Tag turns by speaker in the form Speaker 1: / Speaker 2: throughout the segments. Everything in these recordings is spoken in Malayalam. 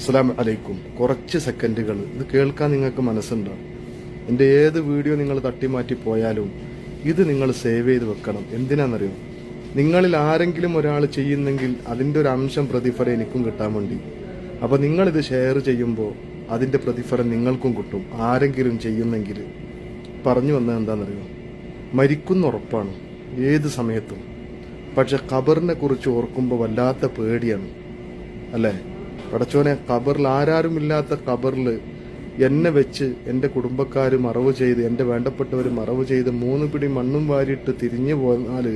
Speaker 1: അസ്സലാമു അലൈക്കും. കുറച്ച് സെക്കൻഡുകൾ ഇത് കേൾക്കാൻ നിങ്ങൾക്ക് മനസ്സുണ്ടോ? എൻ്റെ ഏത് വീഡിയോ നിങ്ങൾ തട്ടിമാറ്റി പോയാലും ഇത് നിങ്ങൾ സേവ് ചെയ്ത് വെക്കണം. എന്തിനാണെന്നറിയോ? നിങ്ങളിൽ ആരെങ്കിലും ഒരാൾ ചെയ്യുന്നെങ്കിൽ അതിൻ്റെ ഒരു അംശം പ്രതിഫലം എനിക്കും കിട്ടാൻ വേണ്ടി. അപ്പോൾ നിങ്ങളിത് ഷെയർ ചെയ്യുമ്പോൾ അതിൻ്റെ പ്രതിഫലം നിങ്ങൾക്കും കിട്ടും. ആരെങ്കിലും ചെയ്യുന്നെങ്കിൽ പറഞ്ഞു വന്നത് എന്താണെന്നറിയോ? മരിക്കുന്ന ഉറപ്പാണ് ഏത് സമയത്തും. പക്ഷെ ഖബറിനെ കുറിച്ച് ഓർക്കുമ്പോൾ വല്ലാത്ത പേടിയാണ്, അല്ലേ? പടച്ചോനെ, ഖബറിൽ ആരാരുമില്ലാത്ത ഖബറിൽ എന്നെ വെച്ച് എൻ്റെ കുടുംബക്കാർ മറവ് ചെയ്ത്, എൻ്റെ വേണ്ടപ്പെട്ടവർ മറവ് ചെയ്ത് 3 പിടി മണ്ണും വാരിയിട്ട് തിരിഞ്ഞു പോന്നാൽ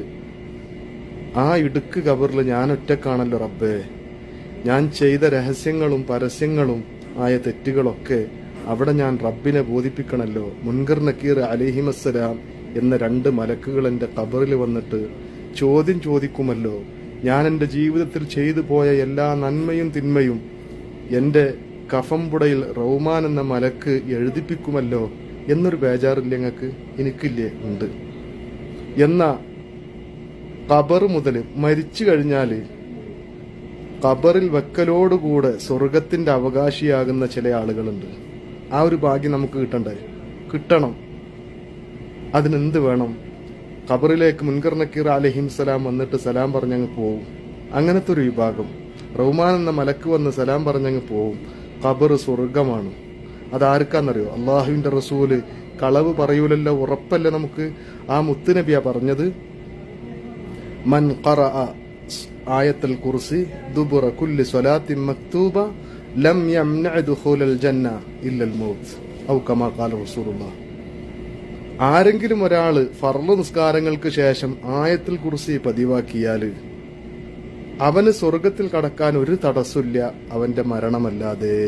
Speaker 1: ആ ഇടുക്ക് ഖബറിൽ ഞാൻ ഒറ്റക്കാണല്ലോ റബ്ബേ. ഞാൻ ചെയ്ത രഹസ്യങ്ങളും പരസ്യങ്ങളും ആയ തെറ്റുകളൊക്കെ അവിടെ ഞാൻ റബ്ബിനെ ബോധിപ്പിക്കണമല്ലോ. മുൻകർ നക്കീർ അലൈഹിമസ്സലാം എന്ന 2 മലക്കുകൾ എൻ്റെ ഖബറിൽ വന്നിട്ട് ചോദ്യം ചോദിക്കുമല്ലോ. ഞാൻ എൻ്റെ ജീവിതത്തിൽ ചെയ്തു പോയ എല്ലാ നന്മയും തിന്മയും എൻ്റെ കഫംപുടയിൽ റൗമാൻ എന്ന മലക്ക് എഴുതിപ്പിക്കുമല്ലോ എന്നൊരു ബേജാറില്ലേ ഞങ്ങൾക്ക്? എനിക്കില്ലേ? ഉണ്ട്. എന്നാ ഖബർ മുതൽ മരിച്ചു കഴിഞ്ഞാൽ ഖബറിൽ വെക്കലോടുകൂടെ സ്വർഗത്തിന്റെ അവകാശിയാകുന്ന ചില ആളുകളുണ്ട്. ആ ഒരു ഭാഗ്യം നമുക്ക് കിട്ടണ്ടേ? കിട്ടണം. അതിനെന്ത് വേണം? ഖബറിലേക്ക് മുൻകർ നക്കീർ അലൈഹിസ്സലാം വന്നിട്ട് സലാം പറഞ്ഞങ്ങ് പോവും. അങ്ങനത്തെ ഒരു വിഭാഗം. റഹ്മാൻ എന്ന മലക്ക് വന്ന് സലാം പറഞ്ഞങ്ങ് പോവും. ഖബർ സ്വർഗമാണ്. അതാർക്കാന്നറിയോ? അള്ളാഹുവിന്റെ റസൂല് കളവ് പറയൂലല്ലോ, ഉറപ്പല്ലേ നമുക്ക്. ആ മുത്തുനബിയാ പറഞ്ഞത്, മൻ ഖറഅ ആയത്തുൽ കുർസി ദുബുറ കുല്ലി സ്വലാത്തിൻ മക്തൂബ ലം യംനഅ ദുഖൂലൽ ജന്ന ഇല്ലൽ മൗത്ത് ഔ കമാ ഖാല റസൂലുള്ളാഹ്. ആരെങ്കിലും ഒരാള് ഫർള് നിസ്കാരങ്ങൾക്ക് ശേഷം ആയത്തുൽ കുർസി പതിവാക്കിയാൽ അവന് സ്വർഗത്തിൽ കടക്കാൻ ഒരു തടസ്സമില്ല, അവന്റെ മരണമല്ലാതെ.